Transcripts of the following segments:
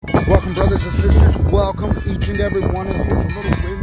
Welcome, brothers and sisters. Welcome, each and every one of you. It's a little windy.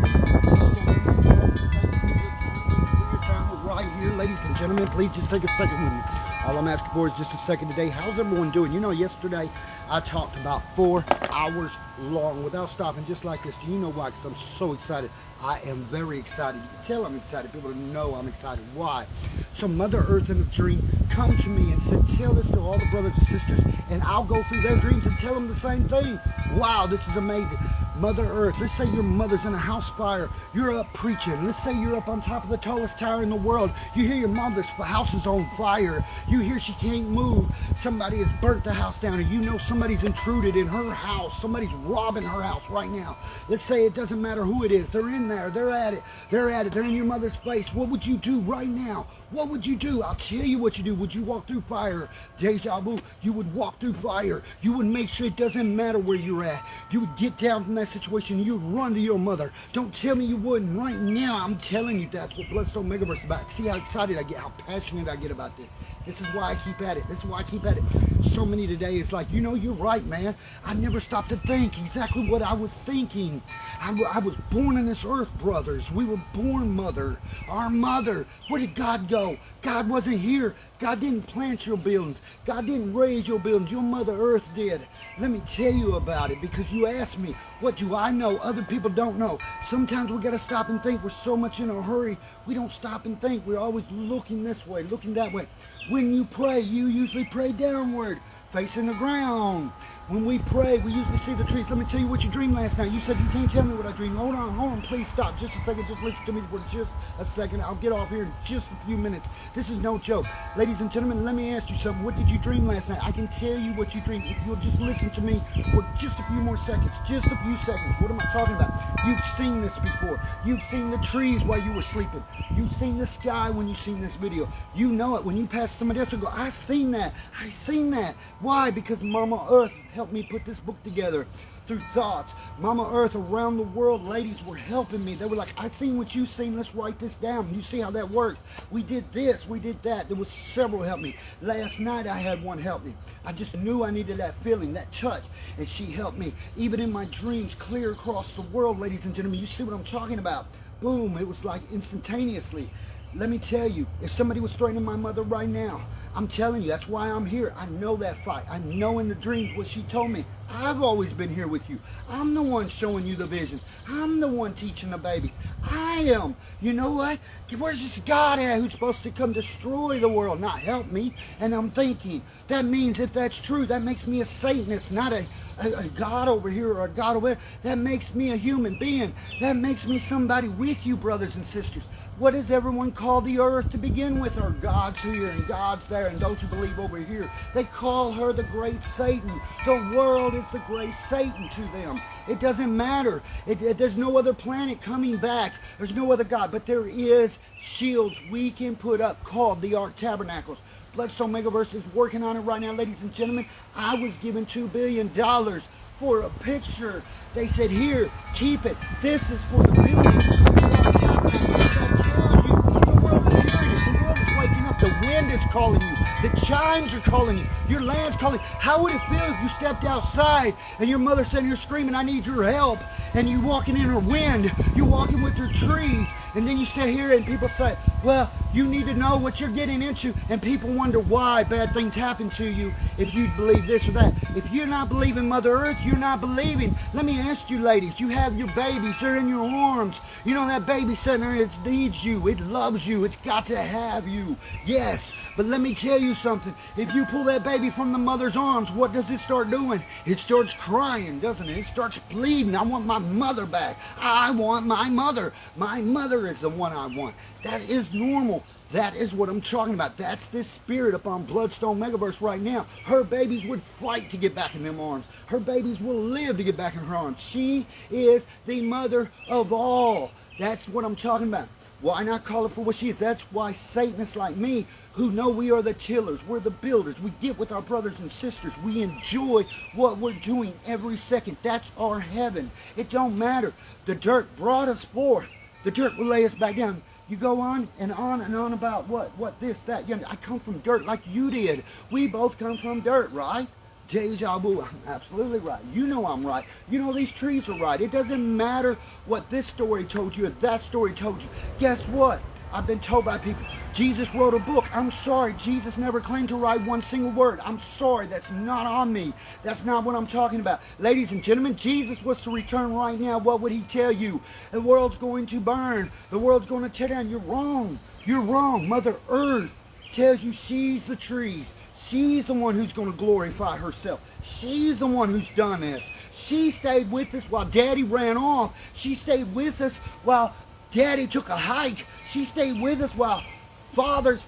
Right here, ladies and gentlemen, please just take a second with me. All I'm asking for is just a second today. How's everyone doing? You know, yesterday I talked about 4 hours long without stopping, just like this. Do you know why? Because I'm so excited. I am very excited. You can tell I'm excited. People know I'm excited. Why? So Mother Earth in a dream come to me and said, tell this to all the brothers and sisters, and I'll go through their dreams and tell them the same thing. Wow, this is amazing. Mother Earth, let's say your mother's in a house fire. You're up preaching. Let's say you're up on top of the tallest tower in the world. You hear your mother's house is on fire. You hear she can't move. Somebody has burnt the house down, and you know somebody's intruded in her house. Somebody's robbing her house right now. Let's say it doesn't matter who it is. They're in there. They're at it. They're at it. They're in your mother's face. What would you do right now? What would you do? I'll tell you what you do. Would you walk through fire? Deja vu. You would walk through fire. You would make sure it doesn't matter where you're at. You would get down from that situation. You'd run to your mother. Don't tell me you wouldn't. Right now, I'm telling you that's what Bloodstone Megaverse is about. See how excited I get, how passionate I get about this. This is why I keep at it. This is why I keep at it. So many today is like, you know, you're right, man. I never stopped to think exactly what I was thinking. I was born in this earth, brothers. We were born, mother. Our mother. Where did God go? God wasn't here. God didn't plant your buildings. God didn't raise your buildings. Your Mother Earth did. Let me tell you about it because you asked me, what do I know? Other people don't know. Sometimes we got to stop and think. We're so much in a hurry. We don't stop and think. We're always looking this way, looking that way. When you pray, you usually pray downward, facing the ground. When we pray, we usually see the trees. Let me tell you what you dreamed last night. You said you can't tell me what I dreamed. Hold on, please stop. Just a second, just listen to me for just a second. I'll get off here in just a few minutes. This is no joke. Ladies and gentlemen, let me ask you something. What did you dream last night? I can tell you what you dreamed. If you'll just listen to me for just a few more seconds. Just a few seconds. What am I talking about? You've seen this before. You've seen the trees while you were sleeping. You've seen the sky when you've seen this video. You know it. When you pass somebody else, you go, I seen that. I seen that. Why? Because Mama Earth helped me put this book together through thoughts. Mama Earth around the world, ladies were helping me. They were like, I seen what you seen. Let's write this down. You see how that works. We did this. We did that. There was several help me. Last night I had one help me. I just knew I needed that feeling, that touch, and she helped me. Even in my dreams, clear across the world, ladies and gentlemen. You see what I'm talking about? Boom. It was like instantaneously. Let me tell you, if somebody was threatening my mother right now, I'm telling you, that's why I'm here. I know that fight. I know in the dreams what she told me. I've always been here with you. I'm the one showing you the visions. I'm the one teaching the babies. I am. You know what? Where's this God at who's supposed to come destroy the world, not help me? And I'm thinking, that means if that's true, that makes me a Satanist, not a God over here or a God over there. That makes me a human being. That makes me somebody with you, brothers and sisters. What does everyone call the earth to begin with? Or God's here and God's there, and those who believe over here, they call her the great Satan. The world is the great Satan to them. It doesn't matter. There's no other planet coming back. There's no other God, but there is shields we can put up called the Ark Tabernacles. Bloodstone Megaverse is working on it right now, ladies and gentlemen. I was given $2 billion for a picture. They said, here, keep it. This is for the building of the Ark Tabernacles. That tells you the world is hearing it. The world is waking up. The wind is calling you. The chimes are calling you. Your land's calling. How would it feel if you stepped outside and your mother's sitting here screaming, I need your help, and you walking in her wind, you're walking with her trees, and then you sit here and people say, well, you need to know what you're getting into, and people wonder why bad things happen to you if you believe this or that. If you're not believing Mother Earth, you're not believing. Let me ask you, ladies, you have your babies, they're in your arms. You know that baby sitting there, it needs you, it loves you, it's got to have you. Yes, but let me tell you something. If you pull that baby from the mother's arms, what does it start doing? It starts crying, doesn't it? It starts bleeding. I want my mother back. I want my mother. My mother is the one I want. That is normal. That is what I'm talking about. That's this spirit up on Bloodstone Megaverse right now. Her babies would fight to get back in them arms. Her babies will live to get back in her arms. She is the mother of all. That's what I'm talking about. Why not call her for what she is? That's why Satanists like me, who know we are the tillers, we're the builders, we get with our brothers and sisters, we enjoy what we're doing every second. That's our heaven. It don't matter. The dirt brought us forth. The dirt will lay us back down. You go on and on about what this, that. You know, I come from dirt like you did. We both come from dirt, right? Deja vu. I'm absolutely right. You know I'm right. You know these trees are right. It doesn't matter what this story told you or that story told you. Guess what? I've been told by people, Jesus wrote a book. I'm sorry, Jesus never claimed to write one single word. I'm sorry, that's not on me. That's not what I'm talking about. Ladies and gentlemen, Jesus was to return right now. What would he tell you? The world's going to burn. The world's going to tear down. You're wrong. You're wrong. Mother Earth tells you she's the trees. She's the one who's going to glorify herself. She's the one who's done this. She stayed with us while Daddy ran off. She stayed with us while Daddy took a hike. She stayed with us while fathers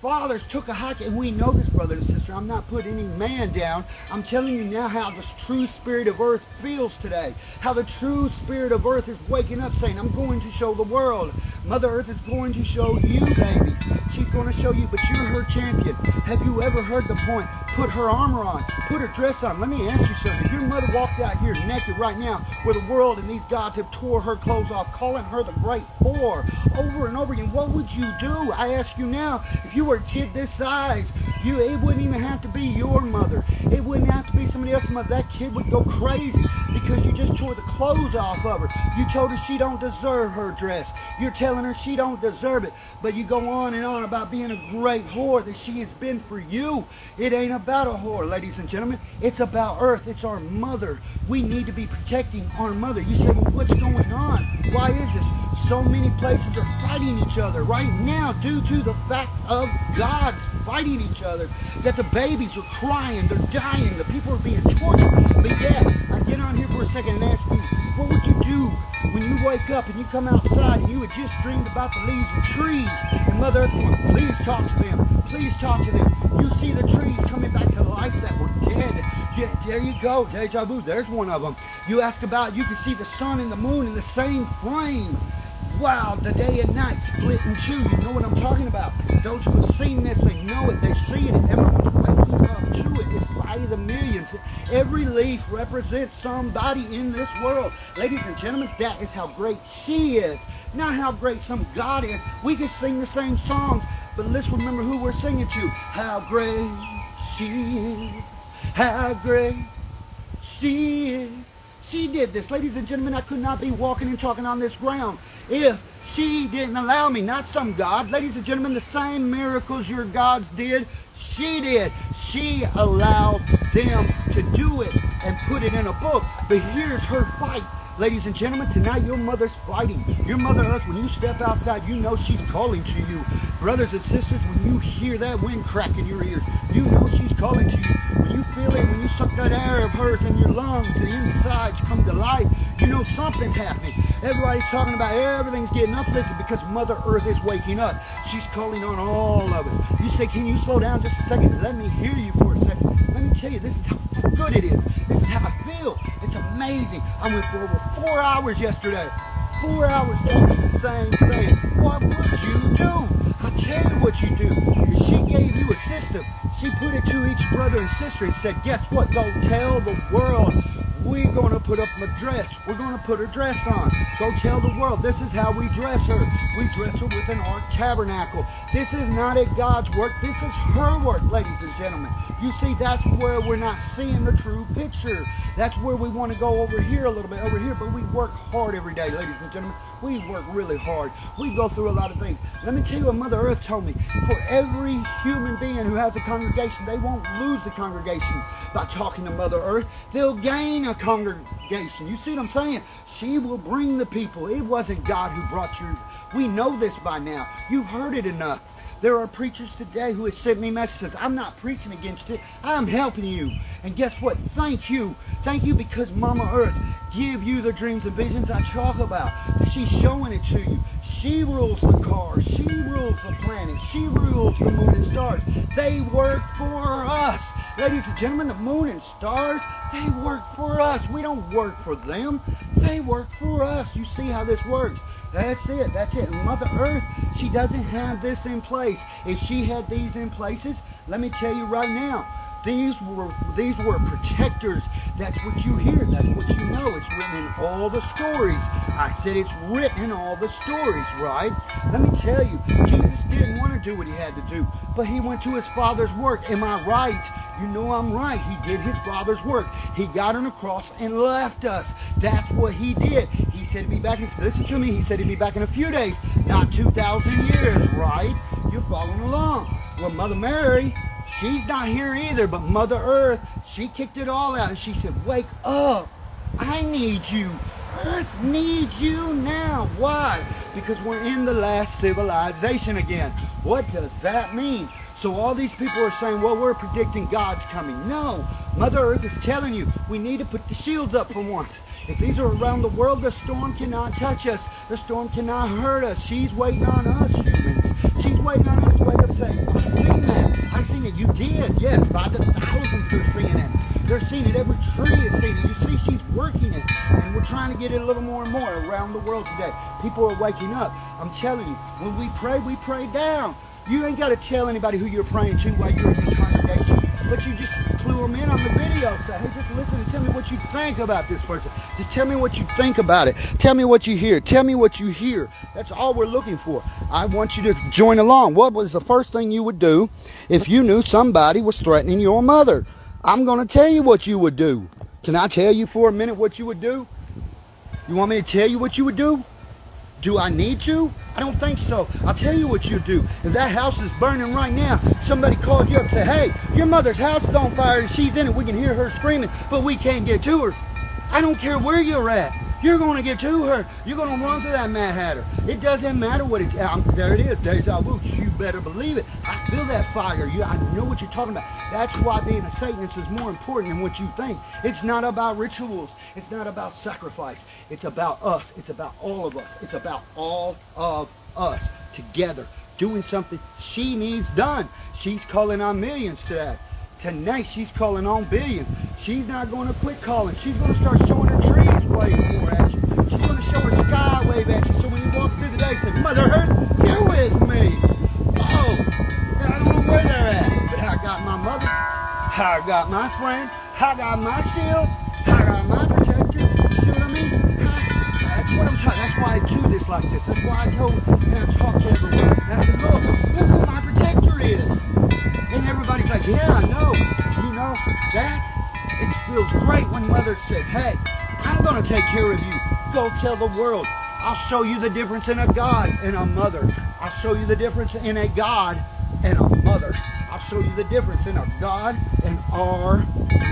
took a hike. And we know this, brother and sister. I'm not putting any man down. I'm telling you now how the true spirit of earth feels today. How the true spirit of earth is waking up saying, I'm going to show the world. Mother Earth is going to show you, babies. She's going to show you, but you're her champion. Have you ever heard the point? Put her armor on. Put her dress on. Let me ask you something. If your mother walked out here naked right now where the world and these gods have tore her clothes off, calling her the great whore over and over again, what would you do? I ask you now, if you were a kid this size, it wouldn't even have to be your mother. It wouldn't have to be somebody else's mother. That kid would go crazy because you just tore the clothes off of her. You told her she don't deserve her dress. You're telling her she don't deserve it. But you go on and on about being a great whore that she has been for you. It ain't about a whore, ladies and gentlemen. It's about Earth. It's our mother. We need to be protecting our mother. You say, well, what's going on? Why is this? So many places are fighting each other right now due to the fact of gods fighting each other, that the babies are crying, they're dying, the people are being tortured. But Dad, I get on here for a second and ask you, what would you do when you wake up and you come outside and you had just dreamed about the leaves and trees, and Mother Earth going, please talk to them, please talk to them. You see the trees coming back to life that were dead. Yeah, there you go, deja vu, there's one of them. You ask about, you can see the sun and the moon in the same frame. Wow, the day and night split in two. You know what I'm talking about. Those who have seen this, they know it, they see it, everyone's waking up to it. It's by the millions. Every leaf represents somebody in this world. Ladies and gentlemen, that is how great she is. Not how great some God is. We can sing the same songs, but let's remember who we're singing to. How great she is. How great she is. She did this. Ladies and gentlemen, I could not be walking and talking on this ground if she didn't allow me. Not some God. Ladies and gentlemen, the same miracles your gods did, she did. She allowed them to do it and put it in a book. But here's her fight. Ladies and gentlemen, tonight your mother's fighting. Your Mother Earth, when you step outside, you know she's calling to you. Brothers and sisters, when you hear that wind crack in your ears, you know she's calling to you. When you feel it, when you suck that air of hers in your lungs, the insides come to life, you know something's happening. Everybody's talking about everything's getting uplifted because Mother Earth is waking up. She's calling on all of us. You say, can you slow down just a second? Let me hear you for a second. Let me tell you, this is how good it is. This is how I feel. It's amazing. I went for over 4 hours yesterday. 4 hours doing the same thing. What would you do? I'll tell you what you do. If she gave you a system, she put it to each brother and sister and said, guess what? Go tell the world. We're going to put up a dress. We're going to put her dress on. Go tell the world. This is how we dress her. We dress her with an art tabernacle. This is not at God's work. This is her work, ladies and gentlemen. You see, that's where we're not seeing the true picture. That's where we want to go over here a little bit, over here. But we work hard every day, ladies and gentlemen. We work really hard. We go through a lot of things. Let me tell you what Mother Earth told me. For every human being who has a congregation, they won't lose the congregation by talking to Mother Earth. They'll gain a congregation. You see what I'm saying? She will bring the people. It wasn't God who brought you. We know this by now. You've heard it enough. There are preachers today who have sent me messages. I'm not preaching against it. I'm helping you. And guess what? Thank you. Thank you because Mama Earth give you the dreams and visions I talk about. She's showing it to you. She rules the cars. She rules the planet. She rules the moon and stars. They work for us. Ladies and gentlemen, the moon and stars, they work for us. We don't work for them. They work for us. You see how this works. That's it. That's it. Mother Earth, she doesn't have this in place. If she had these in places, let me tell you right now, these were protectors. That's what you hear. That's what you know. it's written in all the stories. I said it's written in all the stories, right? Let me tell you, Jesus didn't want to do what he had to do, but he went to his Father's work. Am I right? You know I'm right. He did his Father's work. He got on the cross and left us. That's what he did. He said he'd be back in, listen to me, he said he'd be back in a few days, not 2,000 years, right? You're following along. Well, Mother Mary, she's not here either, but Mother Earth, she kicked it all out and she said, wake up. I need you. Earth needs you now. Why? Because we're in the last civilization again. What does that mean? So all these people are saying, well, we're predicting God's coming. No, Mother Earth is telling you we need to put the shields up for once. If these are around the world, the storm cannot touch us. The storm cannot hurt us. She's waiting on us, humans. She's waiting on us to wake up and say, I've seen that. I've seen it. You did. Yes, by the thousands they're seeing it. They're seeing it. Every tree is seeing it. You see, she's working it. And we're trying to get it a little more and more around the world today. People are waking up. I'm telling you, when we pray down. You ain't got to tell anybody who you're praying to while you're in your congregation, but you just clue them in on the video. Say, hey, just listen and tell me what you think about this person. Just tell me what you think about it. Tell me what you hear. Tell me what you hear. That's all we're looking for. I want you to join along. What was the first thing you would do if you knew somebody was threatening your mother? I'm going to tell you what you would do. Can I tell you for a minute what you would do? You want me to tell you what you would do? Do I need to? I don't think so. I'll tell you what you do. If that house is burning right now, somebody called you up and said, hey, your mother's house is on fire and she's in it. We can hear her screaming, but we can't get to her. I don't care where you're at. You're going to get to her. You're going to run to that Mad Hatter. It doesn't matter what it is. There it is. DAJAVU. You better believe it. I feel that fire. I know what you're talking about. That's why being a Satanist is more important than what you think. It's not about rituals. It's not about sacrifice. It's about us. It's about all of us. It's about all of us together doing something she needs done. She's calling on millions to that. Tonight she's calling on billions. She's not going to quit calling. She's going to start showing her trees wave more at you. She's going to show her sky wave at you. So when you walk through the day, say, Mother Earth, you're with me. Oh, I don't know where they're at, but I got my mother. I got my friend. I got my shield. I got my protector. You see what I mean? That's what I'm talking. That's why I do this like this. That's why I go and I talk to everyone. And I say, look who my protector is. And everybody's like, yeah, I know. You know, that, it feels great when Mother says, hey, I'm going to take care of you. Go tell the world. I'll show you the difference in a God and a mother. I'll show you the difference in a God and a mother. I'll show you the difference in a God and our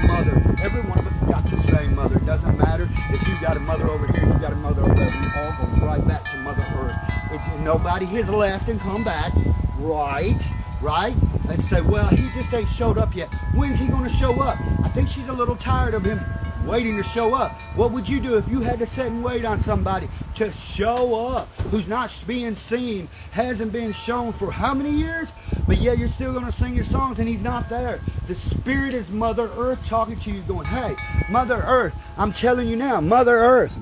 mother. Every one of us has got the same mother. It doesn't matter if you got a mother over here, you got a mother over there. We all go right back to Mother Earth. Nobody has left and come back. Right? And say, well, he just ain't showed up yet. When's he going to show up? I think she's a little tired of him waiting to show up. What would you do if you had to sit and wait on somebody to show up who's not being seen, hasn't been shown for how many years? But yet you're still going to sing your songs and he's not there. The Spirit is Mother Earth talking to you going, hey, Mother Earth, I'm telling you now, Mother Earth.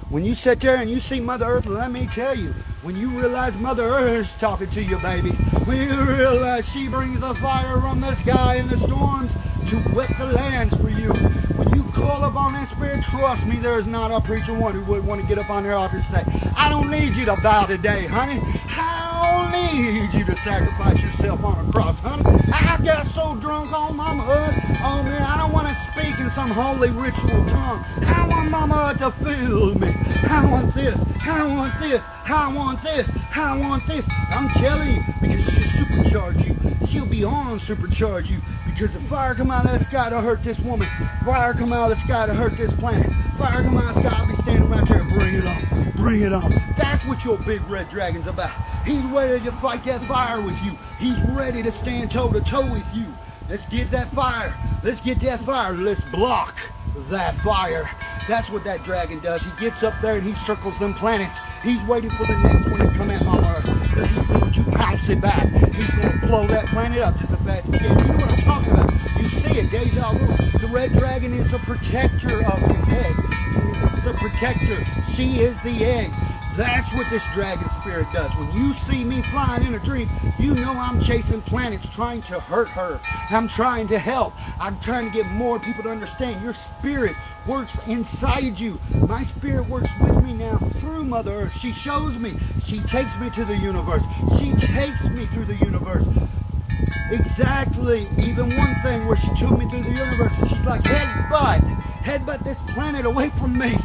When you sit there and you see Mother Earth, let me tell you, when you realize Mother Earth's talking to you, baby, when you realize she brings the fire from the sky and the storms to wet the lands for you, when you call upon that Spirit, trust me, there's not a preacher one who would want to get up on their altar and say, I don't need you to bow today, honey. I don't need you to sacrifice yourself on a cross, honey. I got so drunk on Mama Earth. Oh, man, I don't want to speak in some holy ritual tongue. I want Mama Earth to fill me. I want this. I want this. I want this. I want this. I'm telling you, because she'll supercharge you. She'll be on supercharge you. Because the fire come out of the sky to hurt this woman. Fire come out of the sky to hurt this planet. Fire come out of the sky, I'll be standing right there. Bring it on. Bring it on. That's what your big red dragon's about. He's ready to fight that fire with you. He's ready to stand toe to toe with you. Let's get that fire. Let's get that fire. Let's block that fire. That's what that dragon does. He gets up there and he circles them planets. He's waiting for the next one to come at Mama Earth. Because he's going to pounce it back. He's going to blow that planet up just as fast as he can. You know what I'm talking about. You see it, DAJAVU. The red dragon is a protector of his egg. He is the protector. She is the egg. That's what this dragon spirit does. When you see me flying in a dream, you know I'm chasing planets, trying to hurt her. I'm trying to help. I'm trying to get more people to understand your spirit works inside you. My spirit works with me now through Mother Earth. She shows me. She takes me to the universe. She takes me through the universe. Exactly. Even one thing where she took me through the universe and she's like, headbutt this planet away from me.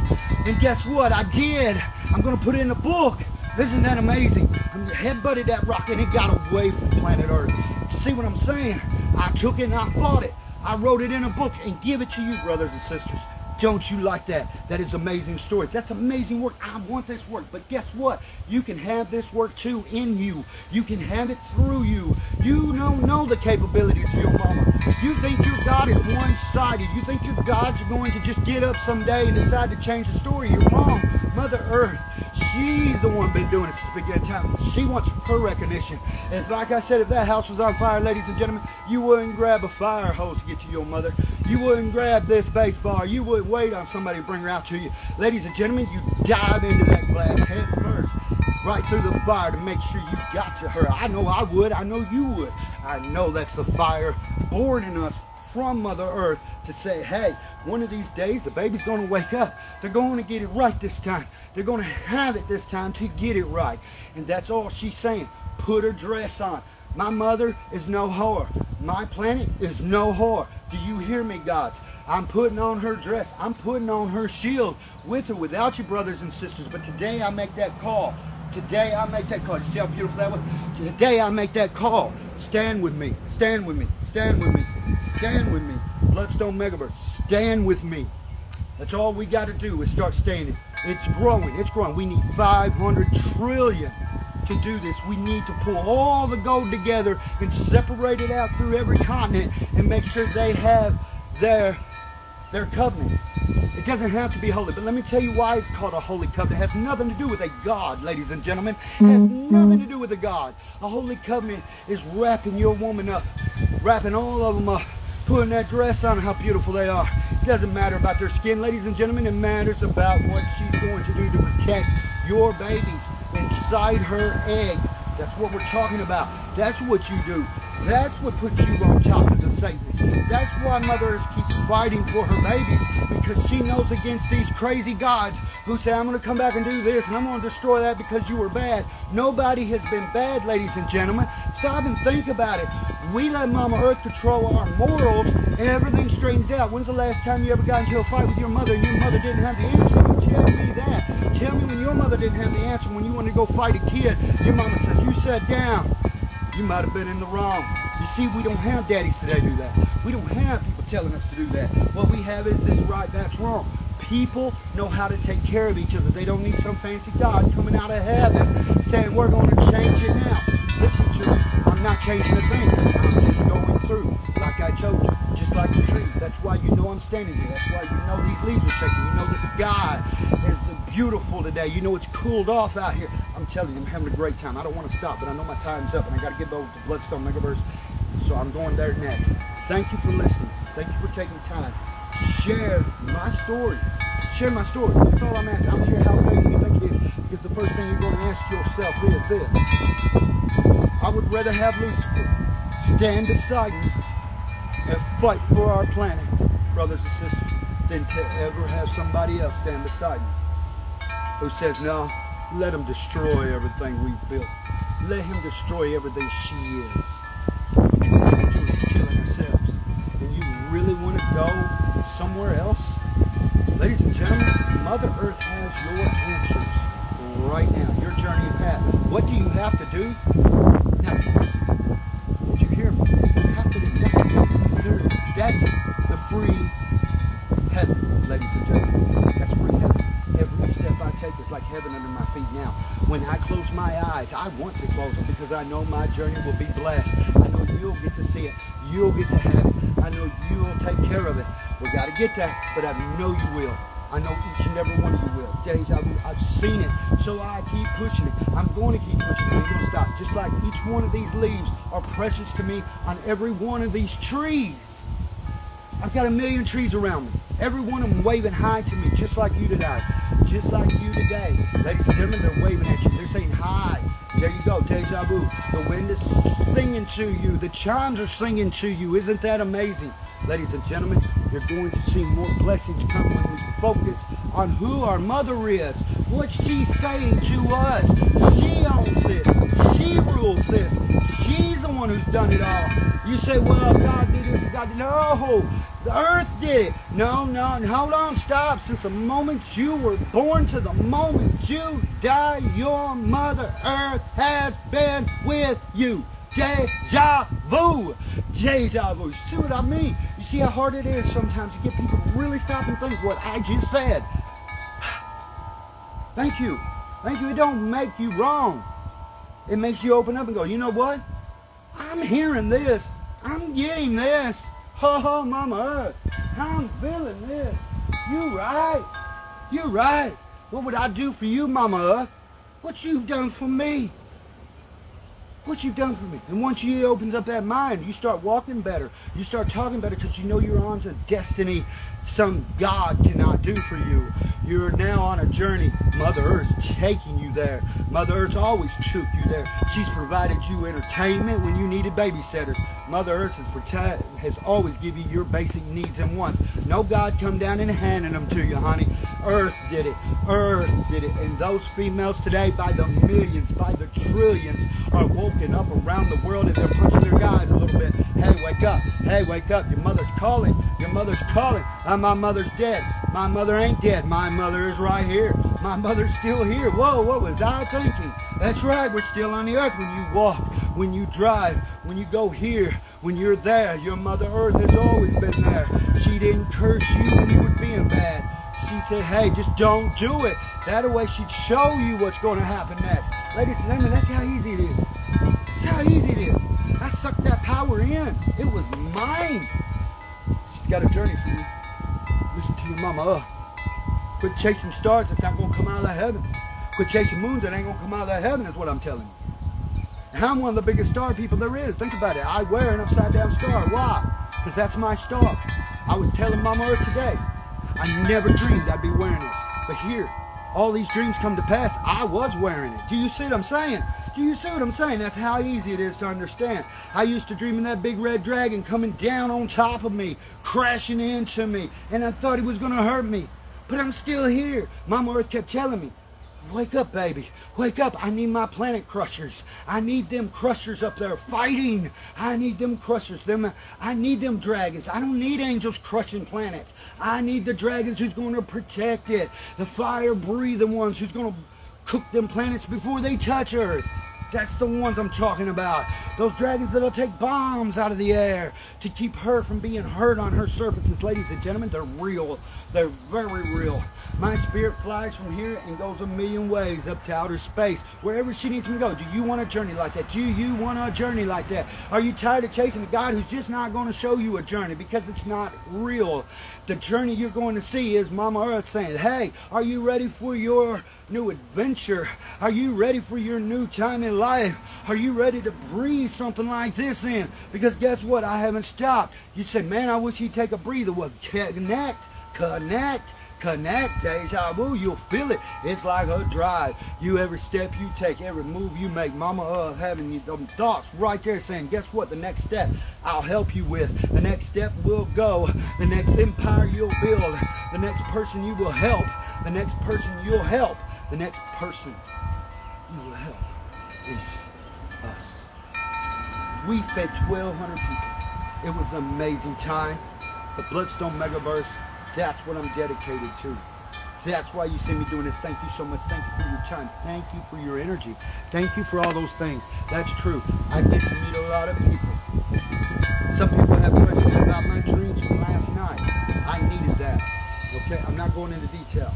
And guess what? I did. I'm going to put it in a book. Isn't that amazing? I headbutted that rock and it got away from planet Earth. See what I'm saying? I took it and I fought it. I wrote it in a book and give it to you, brothers and sisters. Don't you like that? That is amazing stories. That's amazing work. I want this work. But guess what? You can have this work too in you. You can have it through you. You don't know the capabilities of your mama. You think your God is one-sided. You think your God's going to just get up someday and decide to change the story. Your mom, Mother Earth, she's the one been doing it since the beginning of time. She wants her recognition. And like I said, if that house was on fire, ladies and gentlemen, you wouldn't grab a fire hose to get to your mother. You wouldn't grab this baseball. You wouldn't wait on somebody to bring her out to you. Ladies and gentlemen, you dive into that glass head first, right through the fire to make sure you got to her. I know I would. I know you would. I know that's the fire born in us from Mother Earth to say, hey, one of these days the baby's going to wake up. They're going to get it right this time. They're going to have it this time to get it right. And that's all she's saying. Put her dress on. My mother is no whore. My planet is no whore. Do you hear me, gods? I'm putting on her dress. I'm putting on her shield with or without you, brothers and sisters. But today I make that call. Today I make that call. You see how beautiful that was? Today I make that call. Stand with me. Stand with me. Stand with me. Stand with me. Bloodstone Megaverse. Stand with me. That's all we got to do is start standing. It's growing. It's growing. We need 500 trillion to do this. We need to pull all the gold together and separate it out through every continent and make sure they have their covenant. It doesn't have to be holy, but let me tell you why it's called a holy covenant. It has nothing to do with a God, ladies and gentlemen. It has nothing to do with a God. A holy covenant is wrapping your woman up, wrapping all of them up, putting that dress on, how beautiful they are. It doesn't matter about their skin, ladies and gentlemen. It matters about what she's going to do to protect your babies inside her egg. That's what we're talking about. That's what you do. That's what puts you on top as a Satanist. That's why Mother Earth keeps fighting for her babies, because she knows against these crazy gods who say, I'm going to come back and do this, and I'm going to destroy that because you were bad. Nobody has been bad, ladies and gentlemen. Stop and think about it. We let Mama Earth control our morals, and everything straightens out. When's the last time you ever got into a fight with your mother, and your mother didn't have the answer? You tell me that. Tell me when your mother didn't have the answer, when you wanted to go fight a kid, your mama says, you sat down. You might have been in the wrong. You see, we don't have daddies today do that. We don't have people telling us to do that. What we have is this right, that's wrong. People know how to take care of each other. They don't need some fancy God coming out of heaven saying, we're going to change it now. Listen, church, I'm not changing a thing. I'm just going through, like I told you, just like the trees. That's why you know I'm standing here. That's why you know these leaves are shaking. You know the sky is beautiful today. You know it's cooled off out here. I'm telling you, I'm having a great time. I don't want to stop, but I know my time's up, and I got to get over to Bloodstone Megaverse, so I'm going there next. Thank you for listening. Thank you for taking time. Share my story. Share my story. That's all I'm asking. I don't care how crazy you think it is, because the first thing you're going to ask yourself is this. I would rather have Lucifer stand beside me and fight for our planet, brothers and sisters, than to ever have somebody else stand beside me who says, no, let him destroy everything we've built. Let him destroy everything she is. We're killing ourselves. And you really want to go somewhere else? Ladies and gentlemen, Mother Earth has your answers right now. Your journey and path. What do you have to do? Nothing. Did you hear me? You have to do nothing. That's the free heaven, ladies and gentlemen. That's free heaven. Every step I take is like heaven under my feet now. When I close my eyes, I want to close them because I know my journey will be blessed. I know you'll get to see it. You'll get to have it. I know you'll take care of it. We got to get that, but I know you will. I know each and every one of you will. DAJAVU, I've seen it, so I keep pushing it. I'm going to keep pushing it. I'm going to stop. Just like each one of these leaves are precious to me on every one of these trees. I've got 1 million trees around me. Every one of them waving hi to me, just like you today. just like you today. Ladies and gentlemen, they're waving at you. They're saying hi. There you go, deja vu. The wind is singing to you. The chimes are singing to you. Isn't that amazing? Ladies and gentlemen, you're going to see more blessings come when we focus on who our mother is, what she's saying to us. She owns this. She rules this. She's the one who's done it all. You say, well, God did this, God did. No, the earth did it. No, hold on, stop. Since the moment you were born to the moment you die, your Mother Earth has been with you. Deja vu. Deja vu. You see what I mean? You see how hard it is sometimes to get people to really stop and think what I just said. Thank you. Thank you. It don't make you wrong. It makes you open up and go, you know what? I'm hearing this. I'm getting this. Oh, Mama Earth. I'm feeling this. You right. You're right. What would I do for you, Mama Earth? What you've done for me. What you've done for me. And once you opens up that mind, you start walking better. You start talking better because you know you're on to destiny some God cannot do for you. You're now on a journey. Mother Earth's taking you there. Mother Earth's always took you there. She's provided you entertainment when you needed babysitters. Mother Earth has always given you your basic needs and wants. No God come down and handing them to you, honey. Earth did it. Earth did it. And those females today, by the millions, by the trillions, are woken up around the world and they're punching their guys a little bit. Hey, wake up. Hey, wake up. Your mother's calling. Your mother's calling. My mother's dead. My mother ain't dead. My mother is right here. My mother's still here. Whoa, what was I thinking? That's right. We're still on the earth. When you walk, when you drive, when you go here, when you're there, your Mother Earth has always been there. She didn't curse you when you were being bad. She said, hey, just don't do it. That way she'd show you what's going to happen next. Ladies and gentlemen, that's how easy it is. That's how easy it is. I sucked that power in. It was mine. She's got a journey for you. Listen to your mama. Quit chasing stars that's not going to come out of that heaven. Quit chasing moons that ain't going to come out of that heaven is what I'm telling you. And I'm one of the biggest star people there is. Think about it. I wear an upside down star. Why? Because that's my star. I was telling Mama Earth today, I never dreamed I'd be wearing it. But here, all these dreams come to pass. I was wearing it. Do you see what I'm saying? Do you see what I'm saying? That's how easy it is to understand. I used to dream of that big red dragon coming down on top of me, crashing into me, and I thought he was going to hurt me. But I'm still here. Mama Earth kept telling me, wake up, baby. Wake up. I need my planet crushers. I need them crushers up there fighting. I need them crushers. I need them dragons. I don't need angels crushing planets. I need the dragons who's going to protect it. The fire-breathing ones who's going to cook them planets before they touch Earth. That's the ones I'm talking about. Those dragons that'll take bombs out of the air to keep her from being hurt on her surfaces. Ladies and gentlemen, they're real. They're very real. My spirit flies from here and goes a million ways up to outer space, wherever she needs me to go. Do you want a journey like that? Do you want a journey like that? Are you tired of chasing a God who's just not going to show you a journey because it's not real? The journey you're going to see is Mama Earth saying, hey, are you ready for your new adventure? Are you ready for your new time in life? Are you ready to breathe something like this in? Because guess what? I haven't stopped. You say, man, I wish he'd take a breather. Well, connect, deja vu. You'll feel it. It's like a drive. Every step you take, every move you make, Mama having them thoughts right there saying, guess what? The next step I'll help you with. The next step will go. The next empire you'll build. The next person you will help. The next person you'll help. The next person you will help is us. We fed 1,200 people. It was an amazing time. The Bloodstone Megaverse, that's what I'm dedicated to. That's why you see me doing this. Thank you so much. Thank you for your time. Thank you for your energy. Thank you for all those things. That's true. I get to meet a lot of people. Some people have questions about my dreams from last night. I needed that. Okay? I'm not going into detail.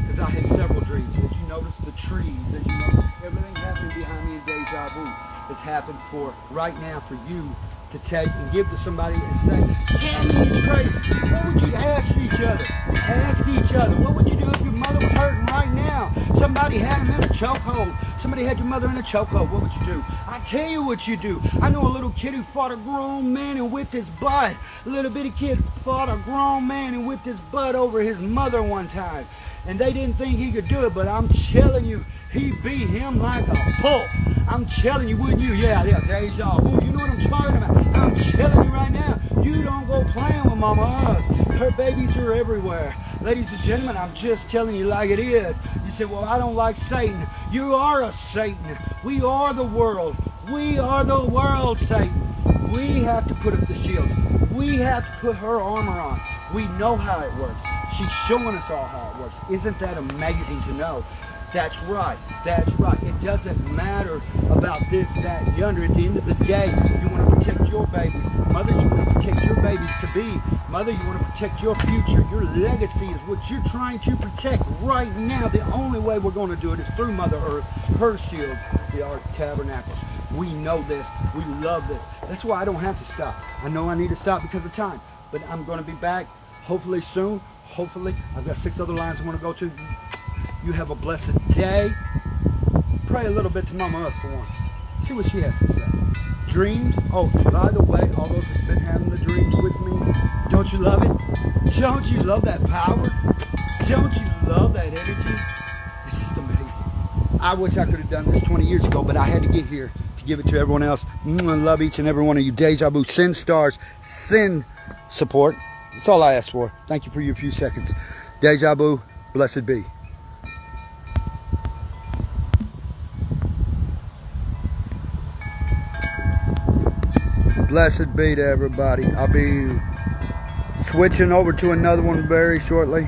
Because I had several dreams. As you notice, the trees, as you notice, everything happening behind me in Deja Vu has happened for right now for you to take and give to somebody and say, Tammy is crazy. What would you ask each other? Ask each other. What would you do if your mother was hurting right now? Somebody had him in a chokehold. Somebody had your mother in a chokehold. What would you do? I tell you what you do. I know a little kid who fought a grown man and whipped his butt. A little bitty kid fought a grown man and whipped his butt over his mother one time. and they didn't think he could do it, but I'm telling you, he beat him like a bull. I'm telling you, wouldn't you? Yeah, deja vu. You know what I'm talking about? I'm telling you right now, you don't go playing with Mama Oz. Her babies are everywhere. Ladies and gentlemen, I'm just telling you like it is. You say, well, I don't like Satan. You are a Satan. We are the world. We are the world, Satan. We have to put up the shields. We have to put her armor on. We know how it works. She's showing us all how it works. Isn't that amazing to know? That's right. That's right. It doesn't matter about this, that, and yonder. At the end of the day, you want to protect your babies. Mothers, you want to protect your babies to be. Mother, you want to protect your future. Your legacy is what you're trying to protect right now. The only way we're going to do it is through Mother Earth, her shield, the Ark Tabernacles. We know this. We love this. That's why I don't have to stop. I know I need to stop because of time, but I'm going to be back hopefully soon. Hopefully. I've got 6 other lines I want to go to. You have a blessed day. Pray a little bit to Mama Earth for once. See what she has to say. Dreams. Oh, by the way, all those who've been having the dreams with me, don't you love it? Don't you love that power? Don't you love that energy? It's just amazing. I wish I could have done this 20 years ago, but I had to get here to give it to everyone else. I love each and every one of you. Deja Vu, send stars, send support. That's all I ask for. Thank you for your few seconds. Deja Vu, blessed be. Blessed be to everybody. I'll be switching over to another one very shortly.